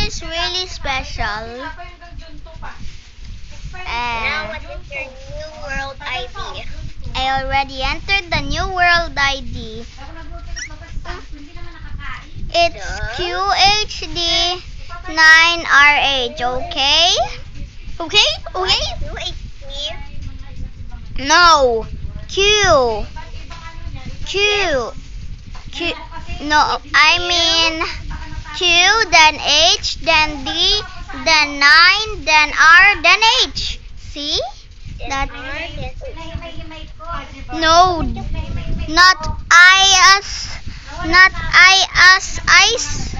is really special. Now what is your new world ID? I already entered the new world ID. It's QHD 9RH, okay? Okay? Okay? No. Q. No, I mean Q, then H, then D, then 9, then R, then H. See? That. No, not I as ice.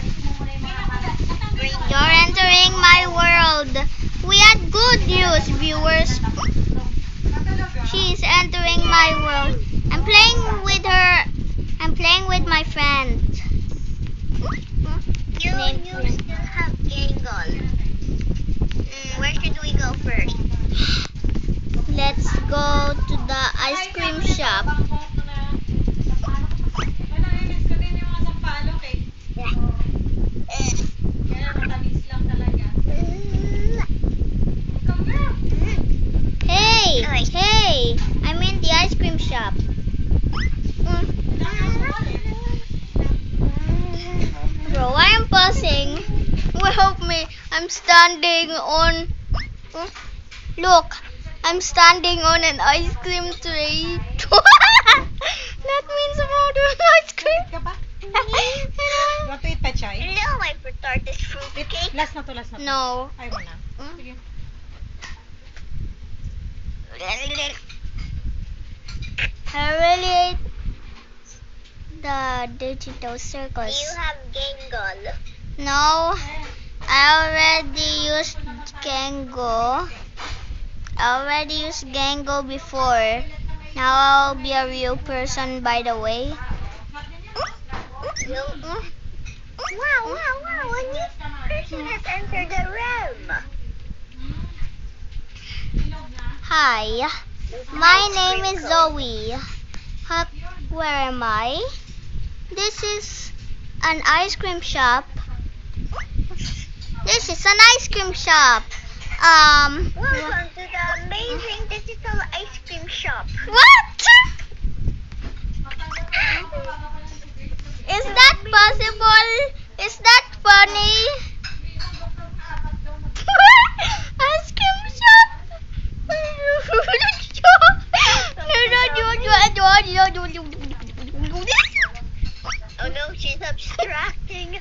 You're entering my world. We had good news, viewers. She's entering my world. I'm playing with her. I'm playing with my friend. You still have Gangle. Where should we go first? Let's go to the ice cream shop. Hey, I'm in the ice cream shop. Bro, I am passing. Well, help me. I'm standing on. Look, I'm standing on an ice cream tray. That means about ice cream. Want to eat pechay? Hello, I prepared this fruit cake. Last na to. No. Ayaw mo na. Sige. I really hate the digital circles. Do you have Gangle? No, I already used Gango. I already used Gango before. Now I'll be a real person, by the way. Wow, a new person has entered the room. Hi, my name is Zoe. Where am I? This is an ice cream shop. This is an ice cream shop. Welcome to the amazing digital ice cream shop. What? Is that possible? Is that funny? Ice cream shop. Oh no, she's abstracting.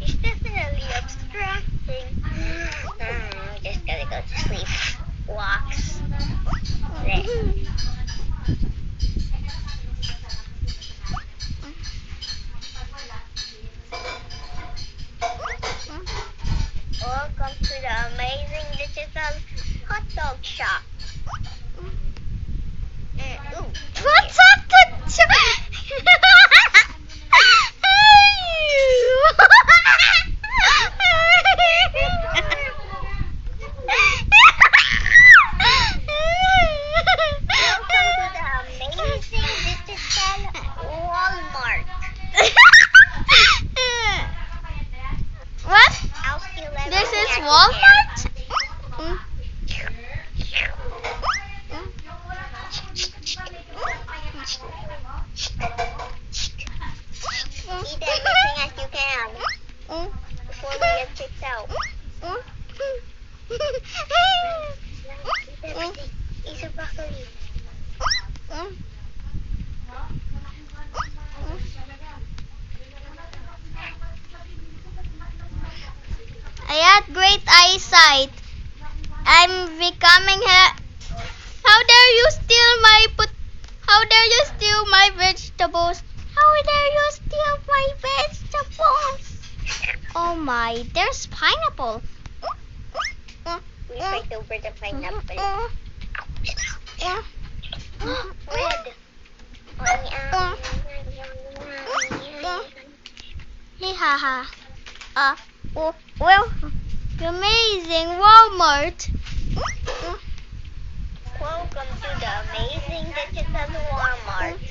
She's definitely abstracting. Just gotta go to sleep. Walks. Welcome to the amazing digital hot dog shop. What's up to Welcome to the amazing digital Walmart. What? I'll see you later. This is Walmart? Eat everything as you can before we get kicked out. Eat everything. Eat some broccoli. I had great eyesight. I'm becoming How dare you steal my How dare you steal my vegetables? How dare you steal my vegetables? Oh my, there's pineapple. We fight over the pineapple. Red. Haha. Well, amazing Walmart. Welcome to the amazing digital Walmart.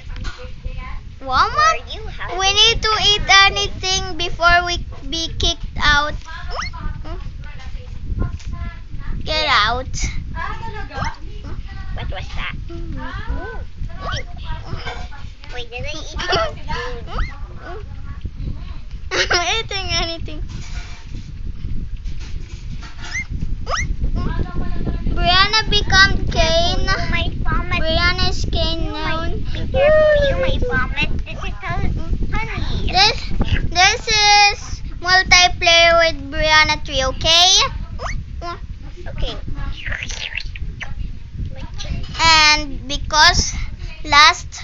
Walmart? Where you have We need to eat anything before we be kicked out. Get out. What was that? Wait, did I eat your food? Eating anything. Brianna become Kane. You might vomit. Brianna is Kane You now. might be careful. You might vomit digital honey. This is multiplayer with Brianna 3, okay? Okay. And because last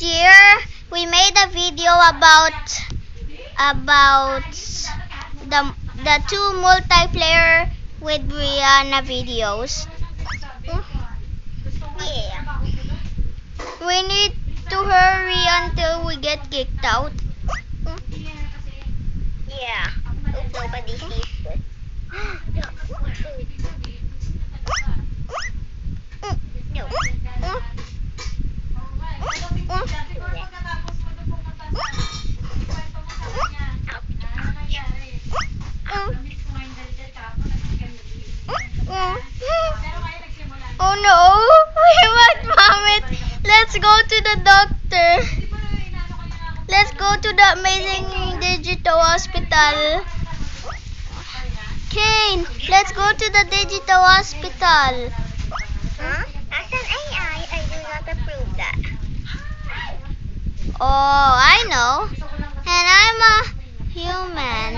year we made a video about the two multiplayer with Brianna videos. Yeah. We need to hurry until we get kicked out. Yeah. Hope nobody sees this. Look, more food. No. Oh no, we might vomit. Let's go to the doctor. Let's go to the amazing digital hospital. Kane, let's go to the digital hospital. Huh? As an AI, I do not approve that. Oh, I know. And I'm a human.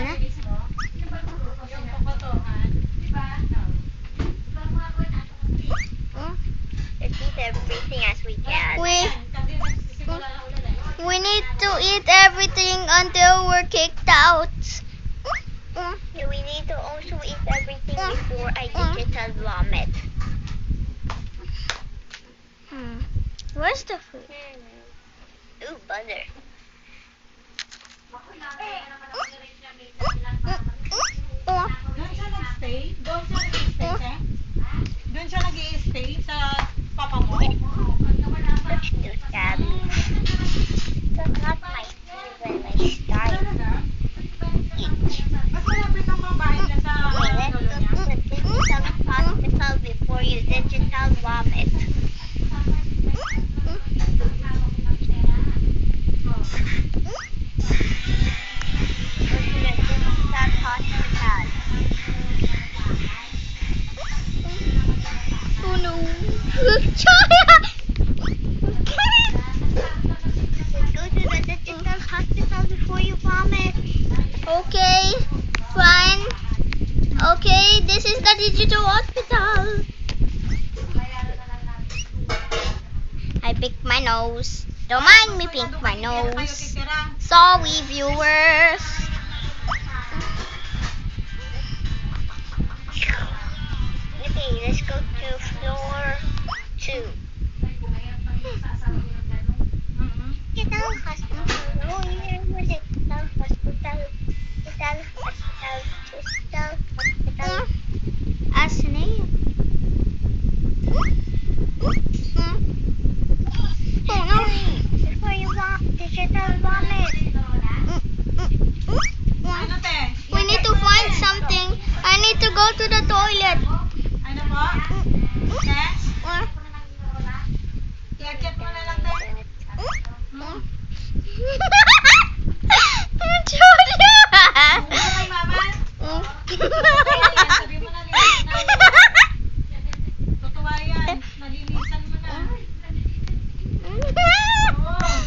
Let's eat everything as we can. We need to eat everything until we're kicked out. We need to also eat everything before I digital vomit. Where's the food? Ooh, butter. Doon siya nag-stay? Doon siya nag-stay, te? Doon siya nag-i-stay sa papa mo? Let's do that. That's not my even my style. Mas malapit ang babae na sa Okay, let's lolo go niya. to the digital hospital before you digital vomit. Go to the digital hospital. Oh no. Let's go to the digital hospital before you vomit. Okay, fine. Okay, this is the digital hospital. I picked my nose. Don't mind me pick my Kayo nose. titira. Sorry, viewers. Okay, let's go to floor 2. Digital hospital. Oh, here was it. Digital hospital. Digital hospital. Digital hospital. Asne. Oh no. Before you digital vomit. Ano, te? We need to find something. I need to go to the toilet. Ano po? Te? I-adjust mo na lang, te. Julia! Ano kay mama? Sabi mo na, linisan na. Tutuwa yan. Nalinisan mo na. Oo.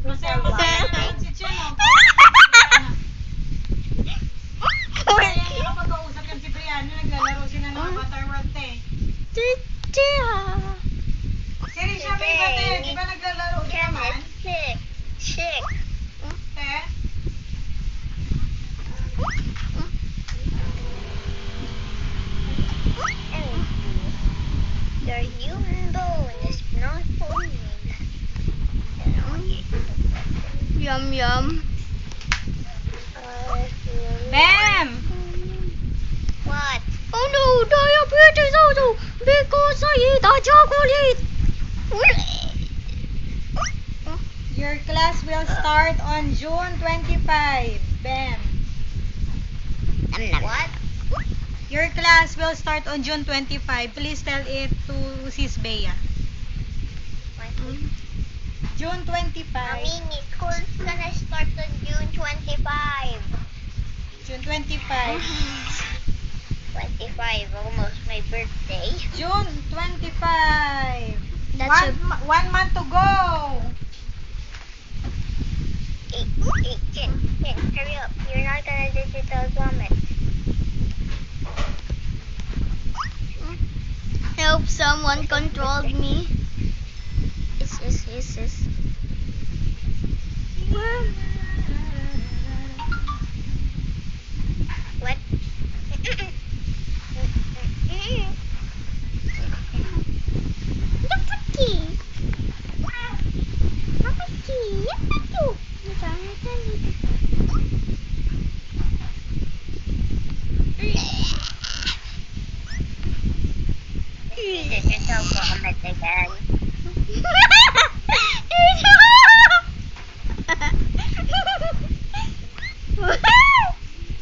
Masaya ko sa si Chen, oh. Kaya yung kapag-uusap yan si Brianna, naglalaro sila ng Avatar World, te. Si Risha may bate, di ba naglalaro din Ken, naman? it's sick. Sick. Te? Your human bone is not holding. Yum yum. Bam! What? Oh no, diabetes also because I eat a chocolate. Your class will start on June 25. Bam! What? Your class will start on June 25. Please tell it to Sis Bea. June 25. Mommy, school's gonna start on June 25. June 25. 25, almost my birthday. June 25. That's One month to go. Hey, Ken, hurry up. You're not gonna digital vomit. Help someone controlled me. Yes. What? Digital vomit again.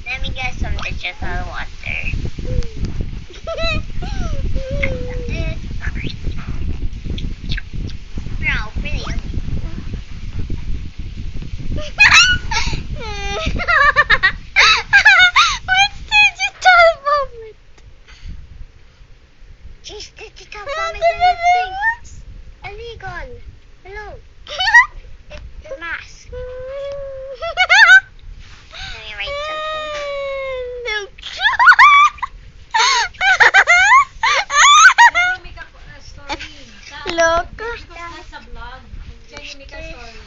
Let me get some digital water. No, really yummy. What's digital moment? Jeez, digital vomit is a thing. Illegal. Hello. It's a mask. Let me write Make a story. Look. Because that's a vlog. Can you make a story?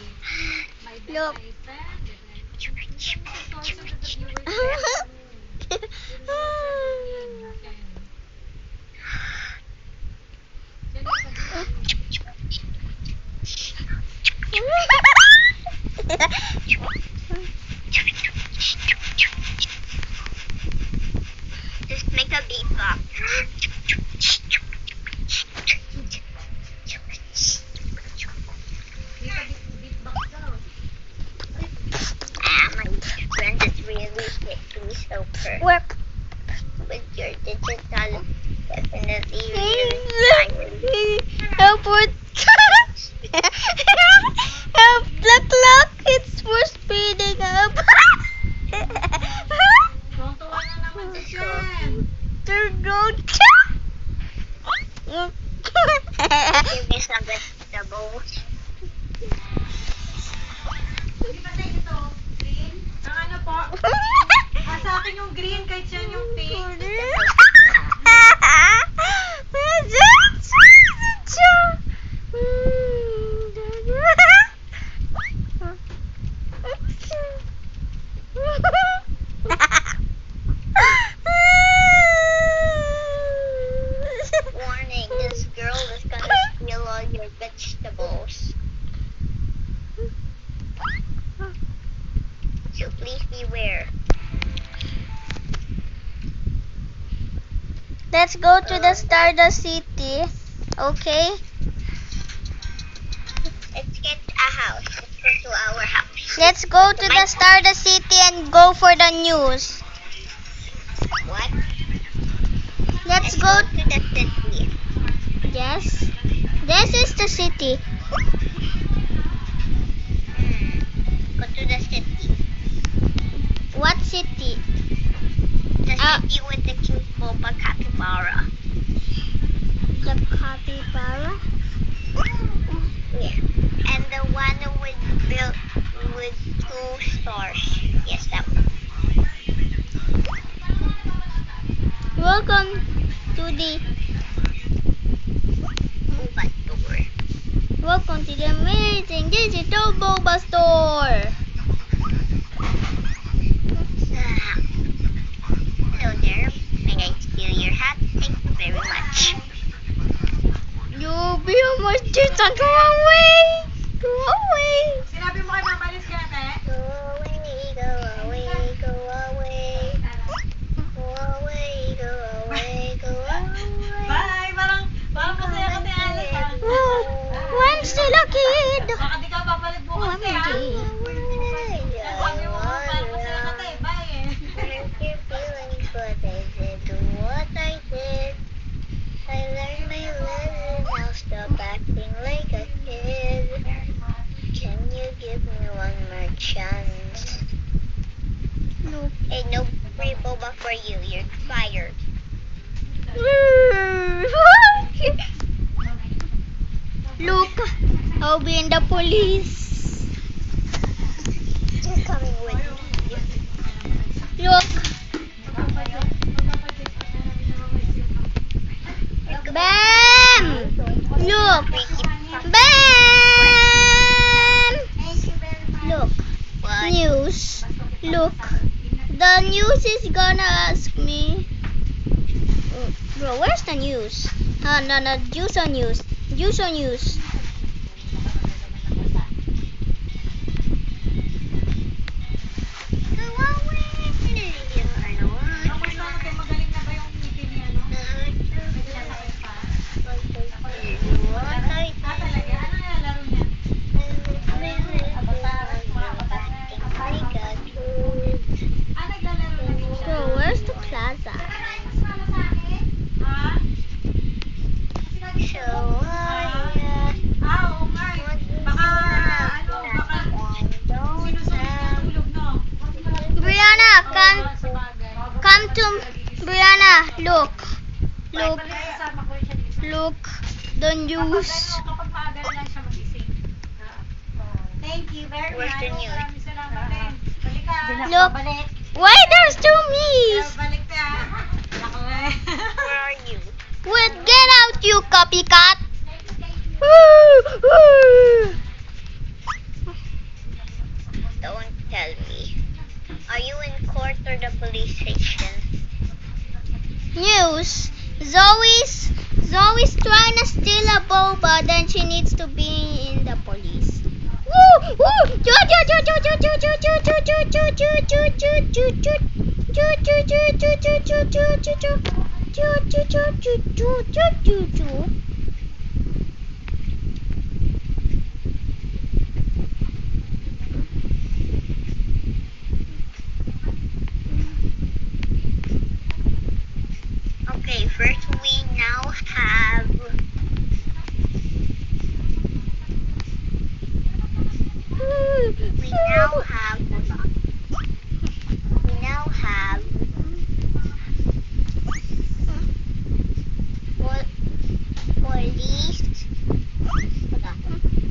My best Look. my friend. Make a story so that the viewers can Just make a beatbox. beatbox daw. My friend is really hitting so perfect. Work. With your digital, definitely really Help with help, look, it's for speeding up. Tontuwa na naman si Jen. They're going give me some vegetables. Hindi ba tayo ito? Green? Ang ano po? Sa akin yung green, kahit siya yung pink. Warning, this girl is gonna steal all your vegetables. So please beware. Let's go to the Stardust City. Okay? Let's get a house. Let's go to our house. Let's go to the Stardust City and go for the news. What? Let's go. to the city. Yes. This is the city. Go to the city. What city? The city with the cute boba capybara. The capybara? Yeah. And the one with 2 stars. Yes, that one. Welcome to the Welcome to the amazing digital boba store. Hello there. May I steal your hat? Thank you very much. You be almost Jason. Go away. Go away. Sinabi mo kay Mama Liz ka na, te? Go away, go away, go away. Go away, go away, go away. Bye! Parang masaya ka, te Alice, ha? Oh, I'm still a kid. Baka di ka babalik bukas, te, ha? OMG. Sabi mo, parang masaya ka, te. Bye, eh. If you're feeling good, I did what I did. I learned my lesson, now stop acting like a kid. Can you give me one more chance? No. Hey, no free boba for you. You're fired. Look, I'll be in the police. You're coming with me. Look, Bam! Look, Bam! Look, What? news. Look, the news is gonna ask me. Bro, where's the news? No, juice on news. Juice on news. Go away. Kamusta ka, te? Magaling na ba yung meeting ni ano? What I Ah, talaga? Ano nilalaro niya? Ah, naglalaro na din siya. Bro, where's the plaza? Ah? So Ah, oo nga, eh. Baka, baka sinusunod na tulog, no? Brianna, come, Oo, sa bagay. come to Brianna. Look, look, Kasama ko siya dito. look. The news. Kapag maaga na lang siya magising. Thank you very Where's much. the news? Maraming salamat din. Balik ka. Look. Balik. Why there's two me's? Balik ka. Ako eh. where are you? Wait, get out, you copycat. Don't tell me. Are you in court or the police station? News. Zoe's trying to steal a boba, then she needs to be in the police. Woo! Woo! Okay, first we now have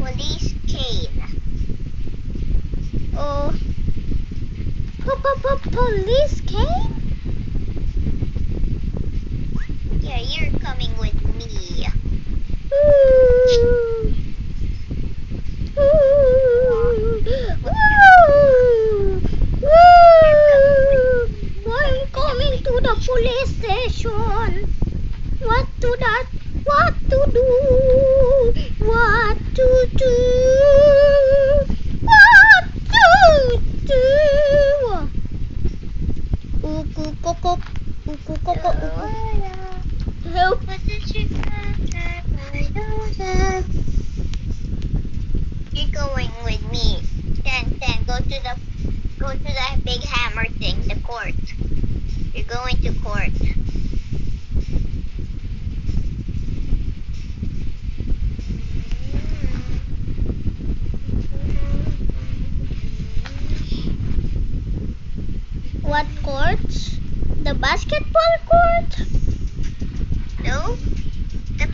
police cane. Oh. Police came? Yeah, you're coming with me. I'm coming to the police station. What to that? What to do? What to do? What to do? Uku koko, uku koko, uku. Help! You're going with me. Then go to the big hammer thing, the court. You're going to court. What court? The basketball court? No, the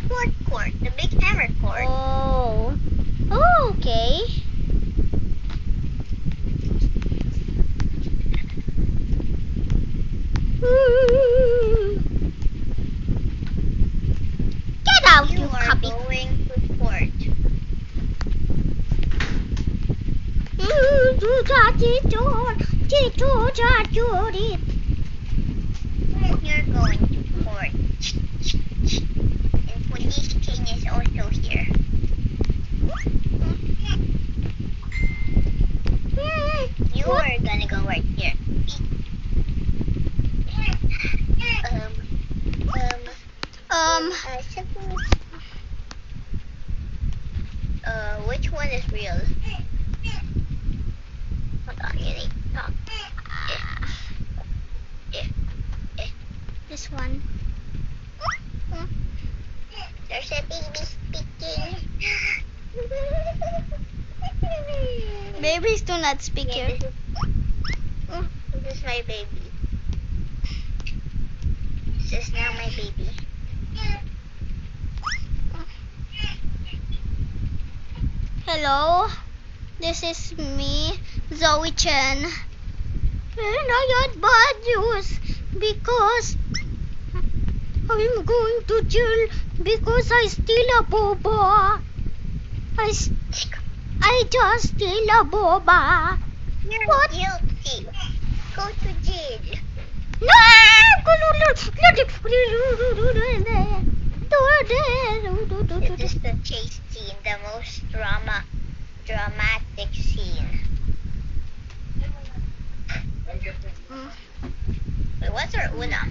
court, the big hammer court. Oh. Oh, okay. Get out, you You are copy. going to court. You're going to court. And Police King is also here. You are gonna go right here. Which one is real? Hold on, you need to talk. This one. There's a baby speaking. Babies do not speak Yeah, here. this is my baby. This is now my baby. Hello, this is me, Zoe Chen. And I got bad news because I'm going to jail because I steal a boba. I just steal a boba. You're What? guilty. Go to jail. No! This is the chase scene, the most dramatic scene. Wait, what's our una?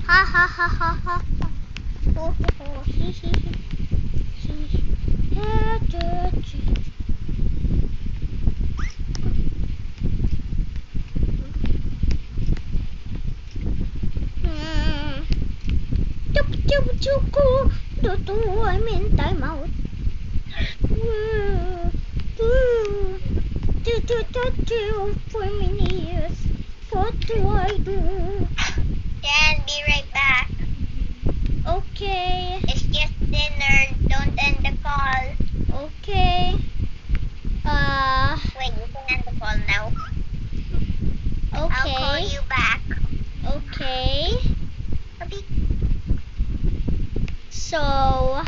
Ha ha ha ha ha. Oh, oh, he, he. Da, da, da. Chup chup chuku. Do I'm in timeout. Do 4 minutes. What do I do? Dan, be right back. Okay. It's just dinner. Don't end the call. Okay. Wait, you can end the call now. I'll call Okay. you back. Okay. Abi. So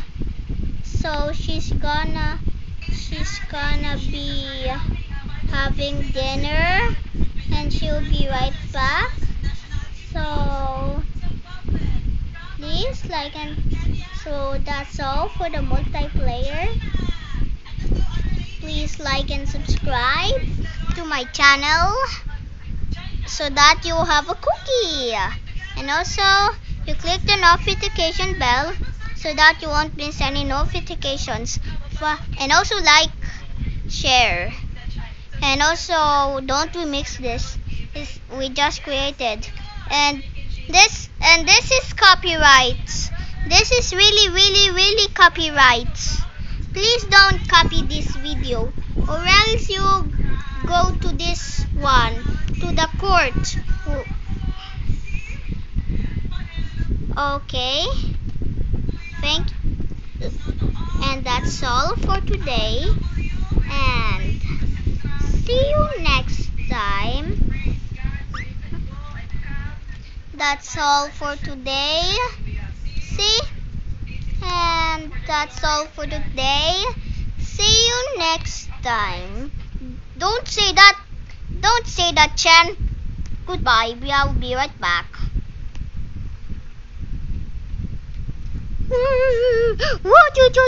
she's gonna be having dinner and she'll be right back. So please like and so that's all for the multiplayer. Please like and subscribe to my channel so that you have a cookie. And also you click the notification bell so that you won't miss any notifications. And also like, share. And also don't remix this. We just created. And this is copyright. This is really copyright. Please don't copy this video or else you go to this one, to the court. Okay. Thank you. And that's all for today. And see you next time. That's all for today. See? And that's all for today. See you next time. Don't say that, Chen. Goodbye. I'll be right back. What you